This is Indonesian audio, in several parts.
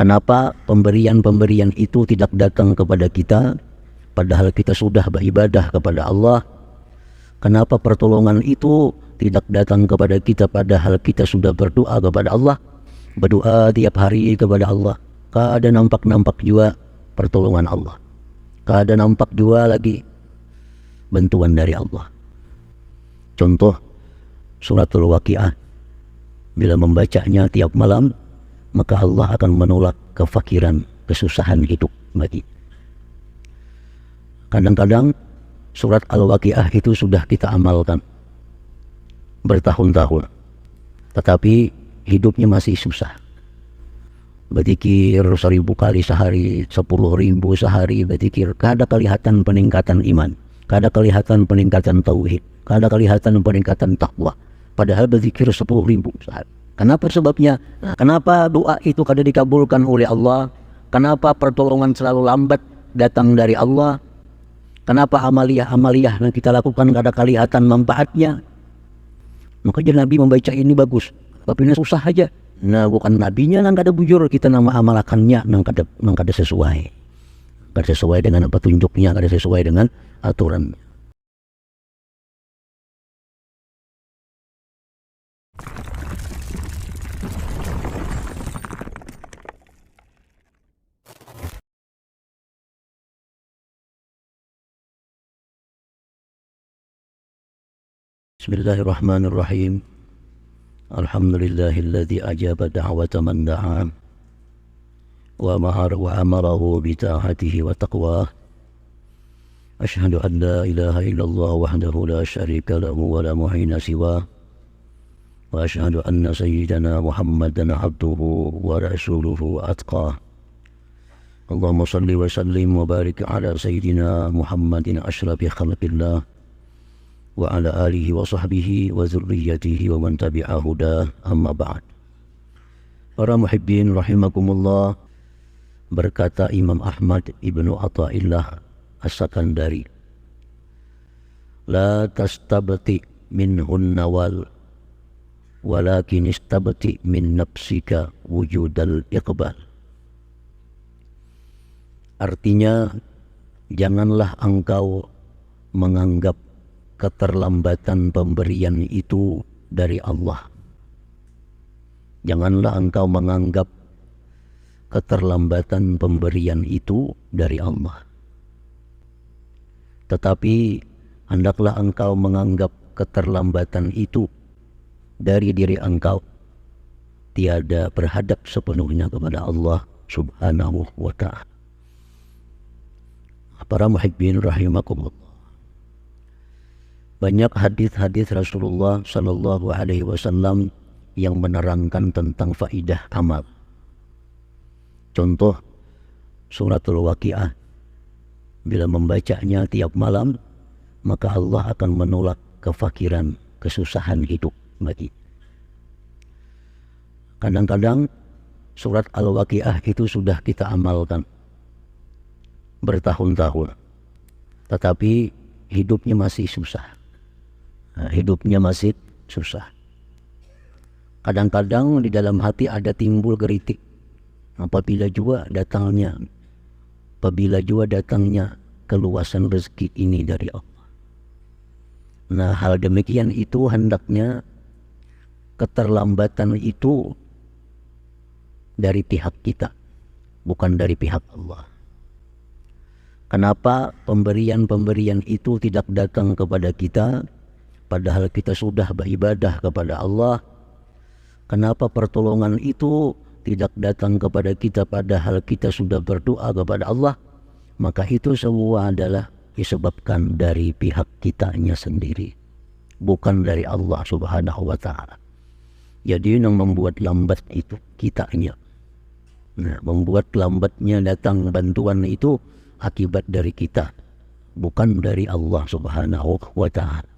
Kenapa pemberian-pemberian itu tidak datang kepada kita padahal kita sudah beribadah kepada Allah? Kenapa pertolongan itu tidak datang kepada kita padahal kita sudah berdoa kepada Allah? Berdoa tiap hari kepada Allah. Kada nampak-nampak juga pertolongan Allah. Kada nampak juga lagi bantuan dari Allah. Contoh suratul Waqiah. Bila membacanya tiap malam, maka Allah akan menolak kefakiran, kesusahan hidup bagi. Kadang-kadang surat Al-Waqiah itu sudah kita amalkan bertahun-tahun, tetapi hidupnya masih susah. Berzikir 1000 kali sehari, 10.000 sehari berzikir, kada kelihatan peningkatan iman, kada kelihatan peningkatan tauhid, kada kelihatan peningkatan takwa. Padahal berzikir 10.000 sehari. Kenapa sebabnya? Kenapa doa itu kada dikabulkan oleh Allah? Kenapa pertolongan selalu lambat datang dari Allah? Kenapa amaliyah yang kita lakukan kada kelihatan manfaatnya? Makanya Nabi membaca ini bagus, tapi ini susah aja. Nah, bukan nabinya nang kada bujur, kita nama amalakannya nang kada sesuai. Kada sesuai dengan petunjuknya, kada sesuai dengan aturan. Bismillahirrahmanirrahim. Alhamdulillahilladzi ajaba da'wata man da'a wa amarahu bi ta'atihi wa taqwa. Asyhadu an la ilaha illallah wahdahu la syarika lahu wa la mu'ina siwa. Wa asyhadu anna sayyidana Muhammadan abduhu wa rasuluhu atqa. Allahumma salli wa sallim wa barik ala sayyidina Muhammadin asyrafi khalqillah wa ala alihi wa sahbihi wa zurriyatihi wa man tabi'a huda, amma ba'd. Para muhibbin rahimakumullah, berkata Imam Ahmad ibnu Athaillah As-Sakandari, la tastabti minhun nawal walakin istabti min nafsika wujudal iqbal. Artinya, janganlah engkau menganggap keterlambatan pemberian itu dari Allah. Janganlah engkau menganggap keterlambatan pemberian itu dari Allah. Tetapi hendaklah engkau menganggap keterlambatan itu dari diri engkau. Tiada berhadap sepenuhnya kepada Allah subhanahu wa ta'ala. Para muhibbin rahimakumullah, banyak hadis-hadis Rasulullah Sallallahu Alaihi Wasallam yang menerangkan tentang faidah amal. Contoh suratul Waqiah. Bila membacanya tiap malam, maka Allah akan menolak kefakiran, kesusahan hidup bagi. Kadang-kadang surat Al-Waqiah itu sudah kita amalkan bertahun-tahun, tetapi hidupnya masih susah. Hidupnya masih susah. Kadang-kadang di dalam hati ada timbul geritik apabila juga datangnya keluasan rezeki ini dari Allah. Nah, hal demikian itu hendaknya keterlambatan itu dari pihak kita, bukan dari pihak Allah. Kenapa pemberian-pemberian itu tidak datang kepada kita padahal kita sudah beribadah kepada Allah? Kenapa pertolongan itu tidak datang kepada kita padahal kita sudah berdoa kepada Allah? Maka itu semua adalah disebabkan dari pihak kitanya sendiri, bukan dari Allah subhanahu wa ta'ala. Jadi yang membuat lambat itu kitanya. Nah, membuat lambatnya datang bantuan itu akibat dari kita, bukan dari Allah subhanahu wa ta'ala.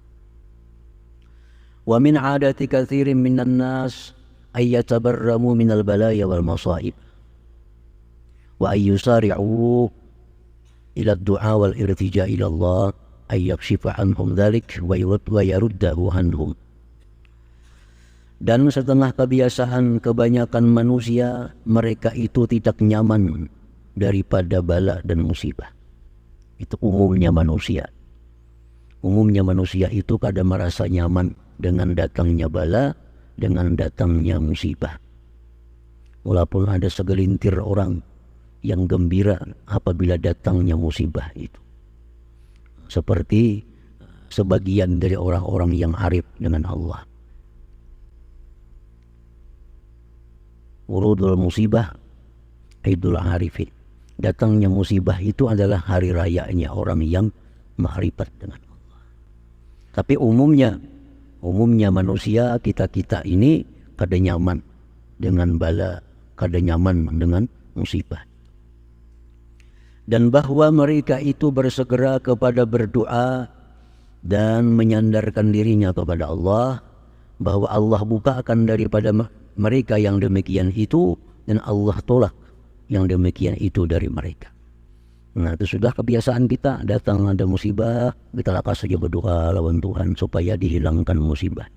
Wa min 'adati katsirin minan nas ay yatabarramu minal balaya wal masaib wa ay yusari'u ila ad-du'a wal irtija' ila Allah ay yakshifa anhum dhalik wa yaruddahu anhum. Dan setengah kebiasaan kebanyakan manusia, mereka itu tidak nyaman daripada bala dan musibah. Itu umumnya manusia. Umumnya manusia itu kadang merasa nyaman dengan datangnya bala, dengan datangnya musibah. Walaupun ada segelintir orang yang gembira apabila datangnya musibah itu. Seperti sebagian dari orang-orang yang arif dengan Allah. Wurudul musibah Idul Arifin. Datangnya musibah itu adalah hari rayanya orang yang ma'rifat dengan Allah. Tapi umumnya manusia kita ini kada nyaman dengan bala, kada nyaman dengan musibah. Dan bahwa mereka itu bersegera kepada berdoa dan menyandarkan dirinya kepada Allah, bahwa Allah bukakan daripada mereka yang demikian itu, dan Allah tolak yang demikian itu dari mereka. Nah, itu sudah kebiasaan kita, datang ada musibah, kita lakas saja berdoa lawan Tuhan supaya dihilangkan musibah.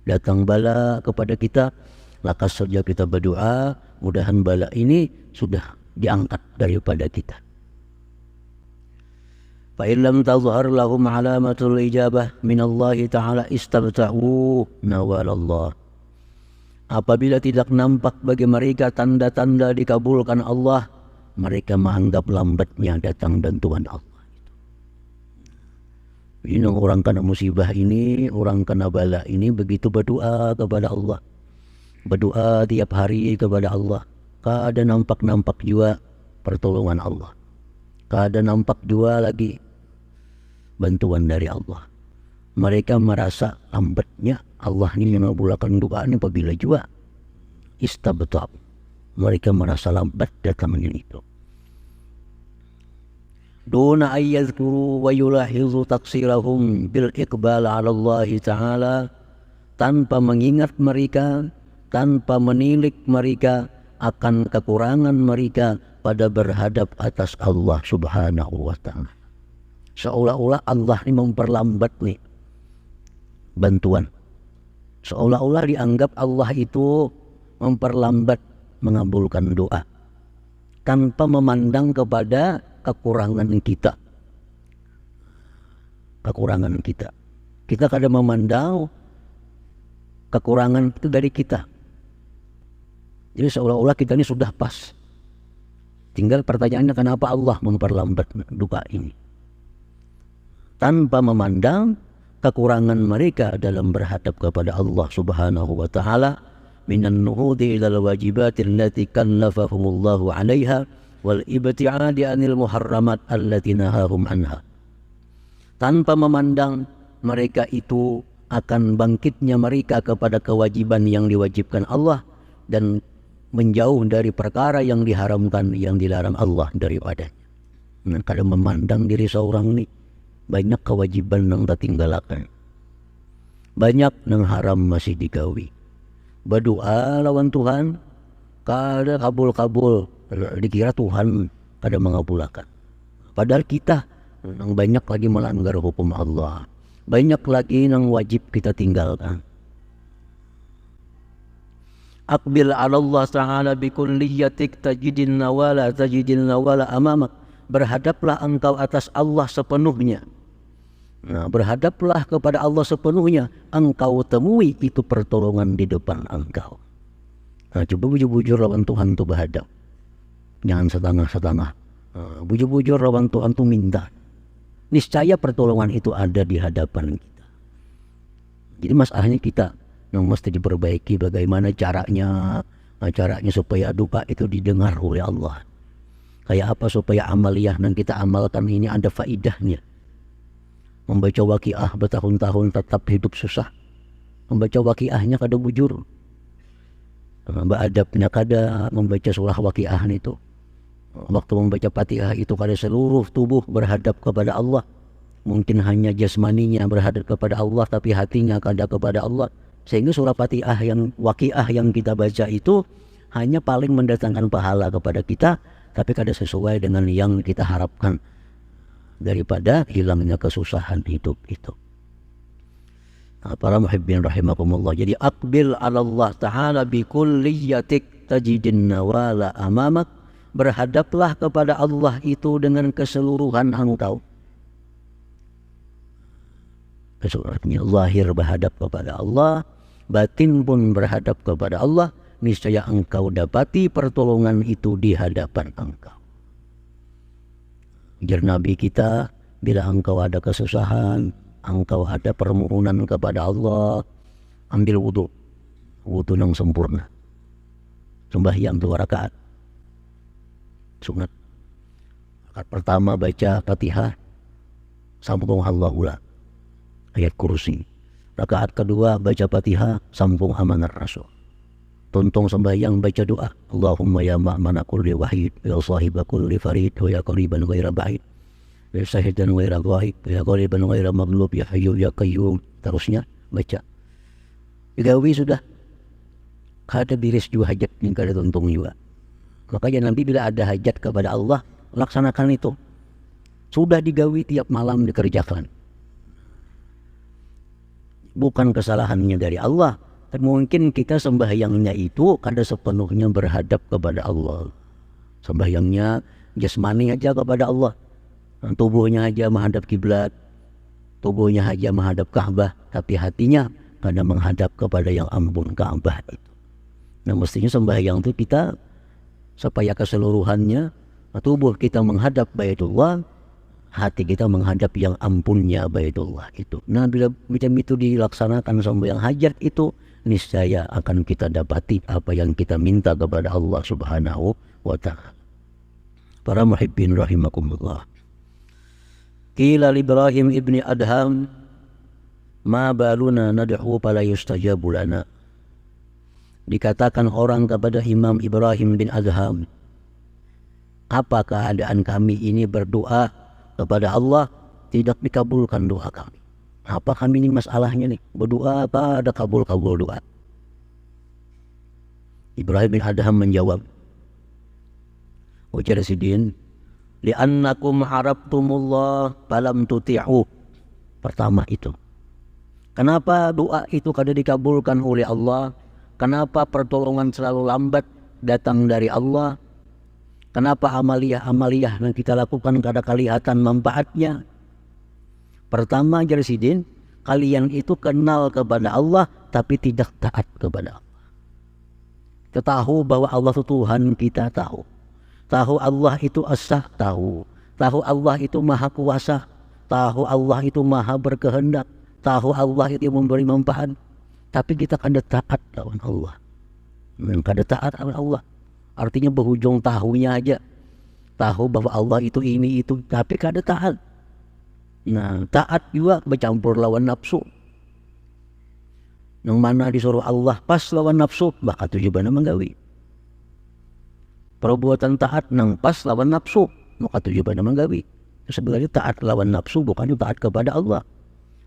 Datang bala kepada kita, lakas saja kita berdoa, mudahan bala ini sudah diangkat daripada kita. فَإِنْ لَمْ تَظْهَرْ لَهُمْ عَلَامَةُ الْإِجَابَةِ مِنَ اللَّهِ تَعَالَى اسْتَبْتَعُوا نَوَالَ اللَّهِ. Apabila tidak nampak bagi mereka tanda-tanda dikabulkan Allah, mereka menganggap lambatnya datang bantuan Allah. Ini orang kena musibah ini, orang kena bala ini begitu berdoa kepada Allah. Berdoa tiap hari kepada Allah. Kada nampak-nampak juga pertolongan Allah. Kada nampak juga lagi bantuan dari Allah. Mereka merasa lambatnya Allah ini mengabulkan doa ini apabila juga istabta'. Mereka merasa lambat datangnya itu. Duna ayyadhkuru wa yulahizu taqsirahum bil iqbal 'ala Allah Ta'ala, tanpa mengingat mereka, tanpa menilik mereka akan kekurangan mereka pada berhadap atas Allah Subhanahu wa Ta'ala. Seolah-olah Allah ini memperlambat nih bantuan. Seolah-olah dianggap Allah itu memperlambat mengabulkan doa tanpa memandang kepada kekurangan kita. Kekurangan kita. Kita kadang memandang kekurangan itu dari kita. Jadi seolah-olah kita ini sudah pas. Tinggal pertanyaannya, kenapa Allah memperlambat doa ini? Tanpa memandang kekurangan mereka dalam berhadap kepada Allah Subhanahu wa Ta'ala, minan nuhudi ilal wajibatin allati kallafahumullahu 'alaiha wal ibti'adi 'anil muharramat allati nahahum anha. Tanpa memandang mereka itu akan bangkitnya mereka kepada kewajiban yang diwajibkan Allah dan menjauh dari perkara yang diharamkan, yang dilarang Allah daripadanya. Nah, kadang memandang diri seorang ini banyak kewajiban yang tertinggalkan, banyak yang haram masih digawi. Berdoa lawan Tuhan kada kabul-kabul, dikira Tuhan kada mengabulkan. Padahal kita yang banyak lagi melanggar hukum Allah, banyak lagi yang wajib kita tinggalkan. Aqbil 'ala Allah Ta'ala bi kulliyatik tajidin nawala amamak. Berhadaplah engkau atas Allah sepenuhnya. Nah, berhadaplah kepada Allah sepenuhnya, engkau temui itu pertolongan di depan engkau. Nah, coba bujur-bujur lawan Tuhan tu berhadap, jangan setengah-setengah. Bujur-bujur lawan Tuhan tu minta. Niscaya pertolongan itu ada di hadapan kita. Jadi masalahnya kita yang mesti diperbaiki bagaimana caranya supaya doa itu didengar oleh Allah. Kayak apa supaya amaliyah yang kita amalkan ini ada faidahnya. Membaca waqiah bertahun-tahun tetap hidup susah. Membaca waqiahnya kada bujur. Beradabnya kada membaca surah waqiah itu. Waktu membaca Fatihah itu kada seluruh tubuh berhadap kepada Allah. Mungkin hanya jasmaninya berhadap kepada Allah tapi hatinya kada kepada Allah. Sehingga surah Fatihah yang waqiah yang kita baca itu hanya paling mendatangkan pahala kepada kita, tapi kada sesuai dengan yang kita harapkan daripada hilangnya kesusahan hidup itu. Para muhibbin rahimakumullah. Jadi aqbil ala Allah ta'ala bi kulliyatik tajidin nawala amamak. Berhadaplah kepada Allah itu dengan keseluruhan engkau. Keseluruhannya zahir berhadap kepada Allah, batin pun berhadap kepada Allah, niscaya engkau dapati pertolongan itu di hadapan engkau. Ujar Nabi kita, bila engkau ada kesusahan, engkau ada permohonan kepada Allah, ambil wudu yang sempurna, sembahyang 2 rakaat sunat. Rakaat pertama baca Fatihah sambung Allahullah ayat kursi. Rakaat kedua baca Fatihah sambung Amanar Rasul. Tuntung sembahyang baca doa, Allahumma ya ma'mana kulli wahid, ya sahiba kulli farid, wa ya qariban ghaira ba'id, ya syahidan ghaira ghaib, ya qariban ghaira maghlub, ya hayyu ya qayyum. Terusnya baca. Digawi sudah. Kada biris juga hajat yang kada tuntung juga. Makanya Nabi bila ada hajat kepada Allah, laksanakan itu. Sudah digawi tiap malam dikerjakan. Bukan kesalahannya dari Allah. Mungkin kita sembahyangnya itu kada sepenuhnya berhadap kepada Allah. Sembahyangnya jasmani aja kepada Allah. Tubuhnya aja menghadap kiblat. Tubuhnya aja menghadap Ka'bah. Tapi hatinya kada menghadap kepada yang ampun Ka'bah itu. Nah mestinya sembahyang itu kita supaya keseluruhannya tubuh kita menghadap Baitullah, hati kita menghadap yang ampunnya Baitullah itu. Nah bila macam itu dilaksanakan sembahyang hajat itu, niscaya akan kita dapati apa yang kita minta kepada Allah Subhanahu wa ta'ala. Para muhibbin rahimakumullah. Qila Ibrahim ibni Adham, ma baluna nad'u fala yustajabu lana. Dikatakan orang kepada Imam Ibrahim bin Adham, apa keadaan kami ini berdoa kepada Allah tidak dikabulkan doa kami. Apa kami ini masalahnya nih? Berdoa apa ada kabul-kabul doa? Ibrahim bin Adham menjawab, ujar Sidin, li'annakum harabtumullah falam tuti'u. Pertama itu, kenapa doa itu kada dikabulkan oleh Allah? Kenapa pertolongan selalu lambat datang dari Allah? Kenapa amaliyah yang kita lakukan kada kelihatan manfaatnya? Pertama Jarsidin, kalian itu kenal kepada Allah tapi tidak taat kepada Allah. Kita tahu bahwa Allah itu Tuhan, kita tahu. Tahu Allah itu As-Sah, tahu. Tahu Allah itu Maha Kuasa. Tahu Allah itu Maha Berkehendak. Tahu Allah itu memberi manfaat. Tapi kita kada taat lawan Allah. Kada taat lawan Allah. Artinya berujung tahunya aja. Tahu bahwa Allah itu ini itu, tapi kada taat. Nah, taat juga bercampur lawan nafsu. Yang mana disuruh Allah pas lawan nafsu, maka tujuh bana menggawi. Perbuatan taat nang pas lawan nafsu, maka tujuh bana menggawi. Sebenarnya taat lawan nafsu bukan taat kepada Allah.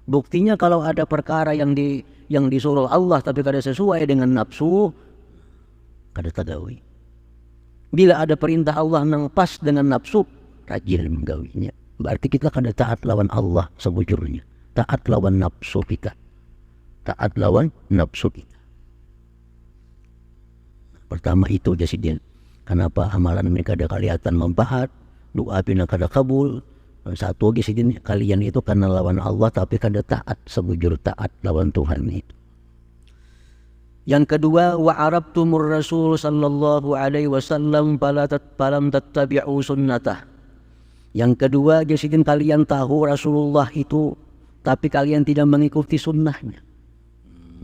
Buktinya kalau ada perkara yang disuruh Allah tapi kada sesuai dengan nafsu, kada tagawi. Bila ada perintah Allah nang pas dengan nafsu, rajin menggawinya. Berarti kita kada taat lawan Allah sebujurnya. Taat lawan nafsu kita. Taat lawan nafsu kita. Pertama itu Jasidin. Kenapa amalan mereka kada kelihatan manfaat, doa pina kada kabul. Satu lagi Jasidin, kalian itu karena lawan Allah tapi kada taat sebujur taat lawan Tuhan itu. Yang kedua, wa arabtumur Rasul sallallahu alaihi wasallam falam tattabi'u sunnatah. Yang kedua, Jasidin, kalian tahu Rasulullah itu tapi kalian tidak mengikuti sunnahnya.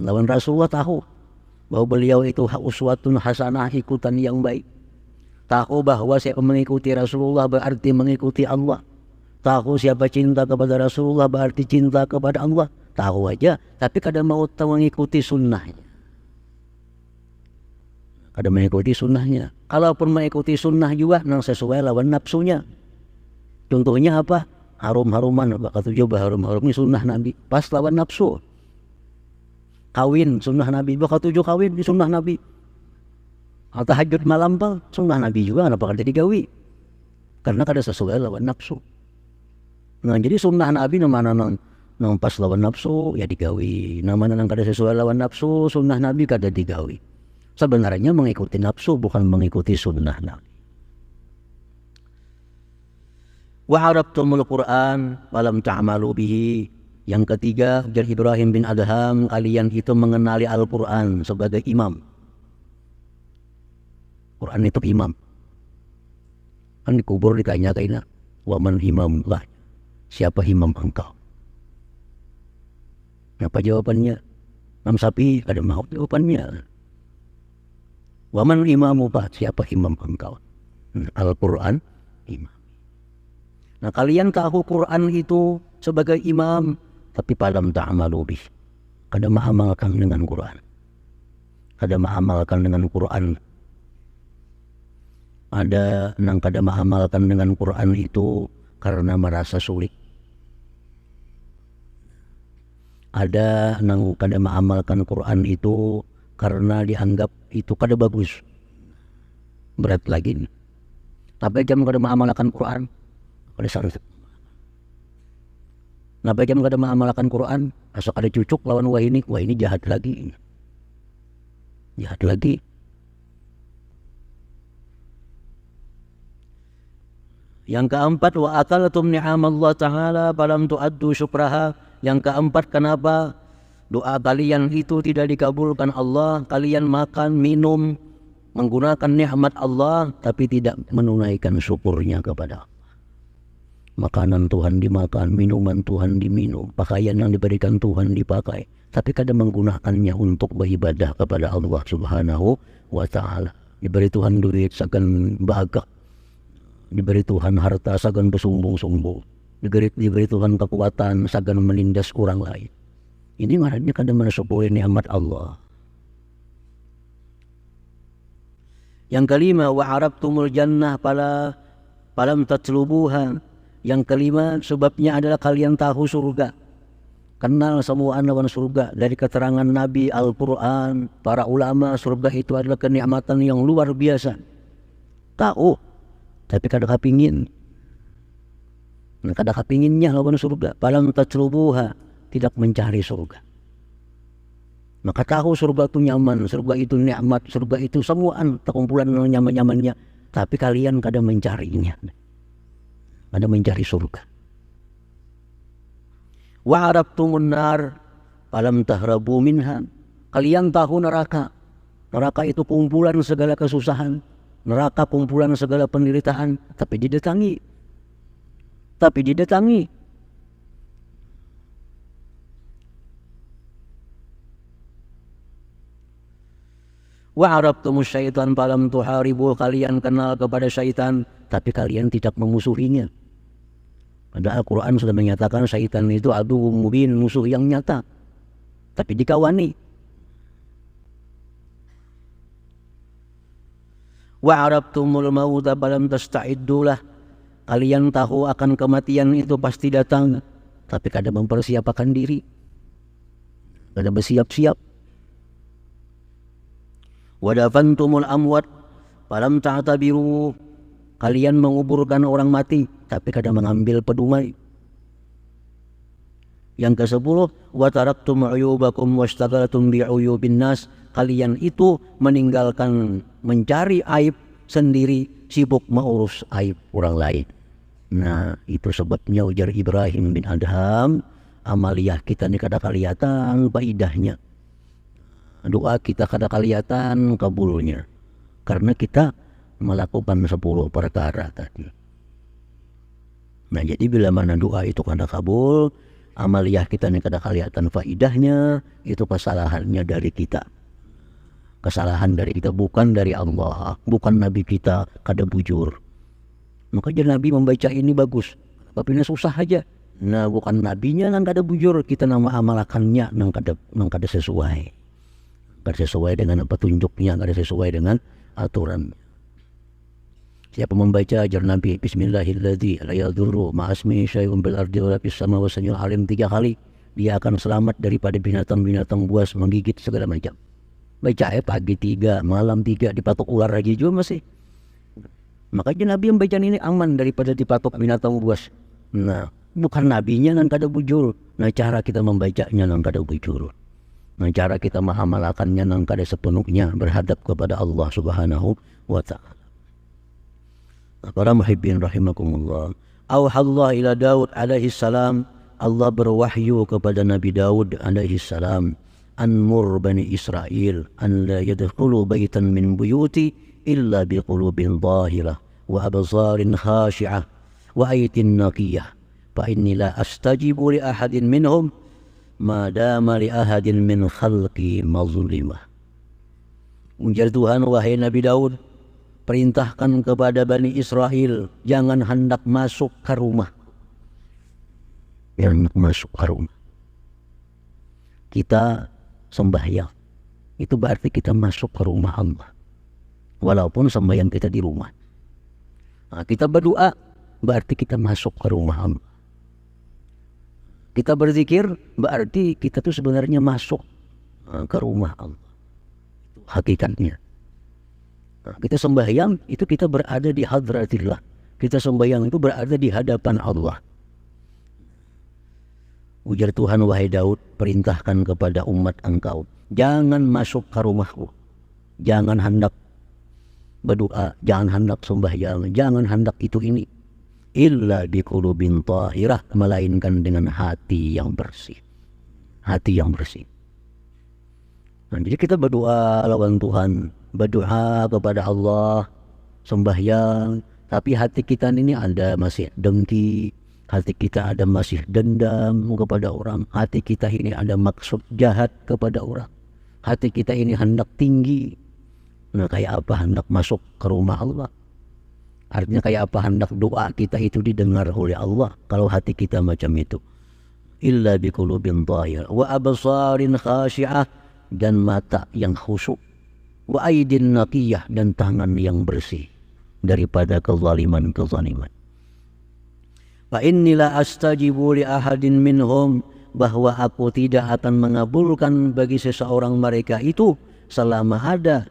Lawan Rasulullah tahu bahwa beliau itu uswatun hasanah, ikutan yang baik. Tahu bahwa siapa mengikuti Rasulullah berarti mengikuti Allah. Tahu siapa cinta kepada Rasulullah berarti cinta kepada Allah. Tahu aja tapi kadang mau mengikuti sunnahnya. Kada mengikuti sunnahnya. Kalaupun mengikuti sunnah juga nang sesuai lawan nafsunya. Contohnya apa? Harum-haruman, kata coba harum-harum ini sunnah Nabi, pas lawan nafsu. Kawin sunnah Nabi, kata tujuh kawin di sunnah Nabi. Tahajud malam pal sunnah Nabi juga, kenapa kada digawi? Karena kada sesuai lawan nafsu. Nah jadi sunnah Nabi mana nang nang pas lawan nafsu ya digawi, namanya nang kada sesuai lawan nafsu sunnah Nabi kada digawi. Sebenarnya mengikuti nafsu bukan mengikuti sunnah Nabi. Wa arabtumul Qur'an walam ta'malu bihi. Yang ketiga, ujar Ibrahim bin Adham, kalian itu mengenali Al-Quran sebagai imam. Quran itu imam. Kan dikubur ditanya kaina, wa man imam lah. Siapa imam engkau? Apa jawabannya? Imam Syafi'i ada mau jawabannya. Wa man imamu bah, siapa imam engkau? Al-Quran imam. Nah, kalian tahu Quran itu sebagai imam, tapi palam ta'amalu bih. Kada mengamalkan dengan Quran. Kada mengamalkan dengan Quran. Ada nang kada mengamalkan dengan Quran itu karena merasa sulit. Ada nang kada mengamalkan Quran itu karena dianggap itu kada bagus. Berat lagi. Tapi jam kada mengamalkan Quran, kada sarut. Nah, bagaimana kada mengamalkan Quran, asal ada cucuk lawan wah ini jahat lagi. Jahat lagi. Yang keempat, wa akaltum ni'amallah ta'ala falam tu'addu syukraha. Yang keempat, kenapa doa kalian itu tidak dikabulkan Allah? Kalian makan, minum, menggunakan nikmat Allah tapi tidak menunaikan syukurnya kepada Allah. Makanan Tuhan dimakan, minuman Tuhan diminum, pakaian yang diberikan Tuhan dipakai, tapi kadang menggunakannya untuk beribadah kepada Allah Subhanahu wa Ta'ala. Diberi Tuhan duit sagan bahagia, diberi Tuhan harta sagan bersumbung-sumbung, diberi Tuhan kekuatan sagan menindas orang lain. Ini marahnya kadang mensyukuri nikmat Allah. Yang kelima, wa arabtumul jannah falam tatlubuha. Yang kelima, sebabnya adalah kalian tahu surga. Kenal semua anak surga. Dari keterangan Nabi, Al-Quran, para ulama, surga itu adalah kenikmatan yang luar biasa. Tahu, tapi kadang kepingin. Kadang kepinginnya lawan surga. Falam tatlubuha, tidak mencari surga. Maka tahu surga itu nyaman, surga itu nikmat, surga itu semuaan terkumpulan nyaman-nyamannya. Tapi kalian kadang mencarinya. Ada mencari surga. Wa arabtumun nar falam tahrabu minha. Kalian tahu neraka. Neraka itu kumpulan segala kesusahan. Neraka kumpulan segala penderitaan. Tapi didatangi. Wa arabtumus syaitan falam tuharibu. Kalian kenal kepada syaitan, tapi kalian tidak memusuhinya. Padahal Al-Quran sudah menyatakan syaitan itu aduwwum mubin, musuh yang nyata, tapi dikawani. Wa arabtumul mauta falam tasta'iddulah. Kalian tahu akan kematian itu pasti datang, tapi kadang mempersiapkan diri, kadang bersiap-siap. Wa dafantumul amwat falam ta'tabiru. Kalian menguburkan orang mati, tapi kadang mengambil pedumai. Yang ke-10, wa taraktum uyubakum washtaghaltum bi'uyubin nas. Kalian itu meninggalkan mencari aib sendiri, sibuk mengurus aib orang lain. Nah, itu sebabnya ujar Ibrahim bin Adham, amaliyah kita ini kada kelihatan faidahnya. Doa kita kada kelihatan kabulnya. Karena kita melakukan 10 perkara tadi. Nah, jadi bila mana doa itu kada kabul, amaliyah kita ini kada kelihatan faidahnya, itu kesalahannya dari kita. Kesalahan dari kita, bukan dari Allah, bukan Nabi kita kada bujur. Maka jadi Nabi membaca ini bagus, tapi ini susah aja. Nah, bukan nabinya nang kada bujur, kita nama amalakannya nang kada sesuai. Kada sesuai dengan petunjuknya, kada sesuai dengan aturan. Siapa membaca ajar Nabi Bismillahirrahmanirrahim la yadurru ma'asmi syai'un bil ardi wa fis sama wa samiul alim 3 kali, dia akan selamat daripada binatang-binatang buas menggigit segala macam. Baca pagi 3, malam 3, dipatok ular lagi juga masih. Makanya Nabi membaca ini aman daripada dipatok binatang buas. Nah, Bukan nabinya nang kada bujur. Nah cara kita membacanya nang kada bujur. Nah cara kita mengamalkannya nang kada sepenuhnya berhadap kepada Allah Subhanahu wa ta'ala. Para muhibbin rahimakumullah. Auhallah ila Daud alaihi salam. Allah berwahyu kepada Nabi Daud alaihi salam. Anmur bani Israel an la yadkhulu baitan min buyuti illa biqulubin dhahirah wa absarin khashi'ah wa aitin naqiyah. Fa inni la astajibu li ahadin minhum ma dama li ahadin min khalqi mazlimah. Ujar Tuhan, wahai Nabi Daud, perintahkan kepada Bani Israel jangan hendak masuk ke rumah. Jangan masuk ke rumah. Kita sembahyang, itu berarti kita masuk ke rumah Allah. Walaupun sembahyang kita di rumah. Nah, kita berdoa berarti kita masuk ke rumah Allah. Kita berzikir berarti kita tuh sebenarnya masuk ke rumah Allah. Itu hakikatnya. Nah, kita sembahyang itu kita berada di hadratillah. Kita sembahyang itu berada di hadapan Allah. Ujar Tuhan, wahai Daud, perintahkan kepada umat engkau, jangan masuk ke rumahku. Jangan hendak berdoa, jangan hendak sembahyang, jangan hendak itu ini. Illa biqulubin tahirah, melainkan dengan hati yang bersih. Hati yang bersih. Nah, jadi kita berdoa lawan Tuhan, berdoa kepada Allah, sembahyang, tapi hati kita ini ada masih dengki, hati kita ada masih dendam kepada orang, hati kita ini ada maksud jahat kepada orang, hati kita ini hendak tinggi. Nah, kayak apa hendak masuk ke rumah Allah? Artinya kayak apa hendak doa kita itu didengar oleh Allah kalau hati kita macam itu. Illa biqulubin dhahirah wa absarin khashi'ah, dan mata yang khusyuk, wa aidin naqiyah, dan tangan yang bersih daripada kezaliman. Fa inni la astajibu li ahadin minhum, bahwa aku tidak akan mengabulkan bagi seseorang mereka itu selama ada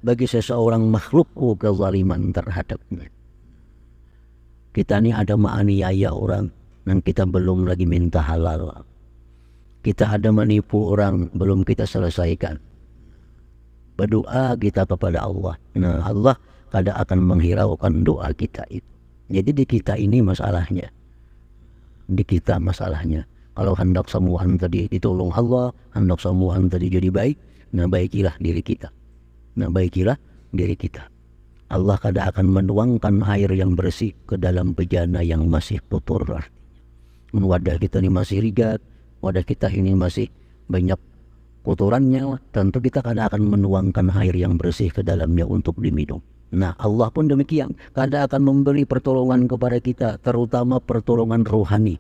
bagi seseorang makhlukku kezaliman terhadapnya. Kita ini ada menganiaya orang dan kita belum lagi minta halal. Kita ada menipu orang belum kita selesaikan. Berdoa kita kepada Allah. Nah, Allah kadang akan menghiraukan doa kita itu. Jadi di kita ini masalahnya. Di kita masalahnya. Kalau hendak sembuhan tadi ditolong Allah, hendak sembuhan tadi jadi baik, nah baikilah diri kita. Nah baikilah diri kita. Allah kadang akan menuangkan air yang bersih ke dalam bejana yang masih kotor. Wadah kita ini masih rigat, wadah kita ini masih banyak kotorannya, tentu kita kadang akan menuangkan air yang bersih ke dalamnya untuk diminum. Nah, Allah pun demikian, kadang akan memberi pertolongan kepada kita, terutama pertolongan rohani.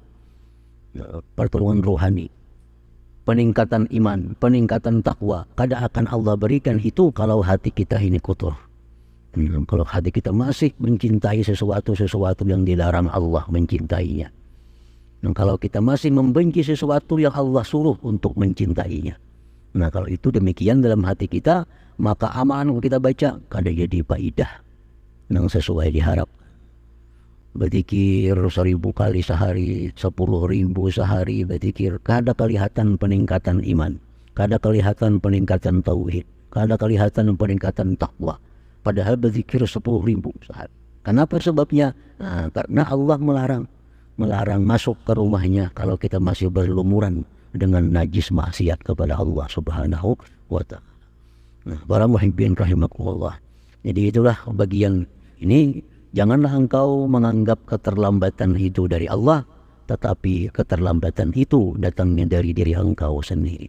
Pertolongan rohani, peningkatan iman, peningkatan takwa, kadang akan Allah berikan itu kalau hati kita ini kotor. Kalau hati kita masih mencintai sesuatu yang dilarang Allah mencintainya. Dan kalau kita masih membenci sesuatu yang Allah suruh untuk mencintainya. Nah, kalau itu demikian dalam hati kita, maka amal kita baca kada jadi faidah yang sesuai diharap. Berzikir 1000 kali sehari, 10.000 sehari berzikir, kada kelihatan peningkatan iman, kada kelihatan peningkatan tauhid, kada kelihatan peningkatan takwa. Padahal berzikir 10.000 sehari. Kenapa sebabnya? Nah, karena Allah melarang masuk ke rumahnya kalau kita masih berlumuran dengan najis maksiat kepada Allah Subhanahu wa ta'ala. Nah, para muhibbin rahimakumullah. Jadi itulah bagian ini, janganlah engkau menganggap keterlambatan itu dari Allah, tetapi keterlambatan itu datangnya dari diri engkau sendiri.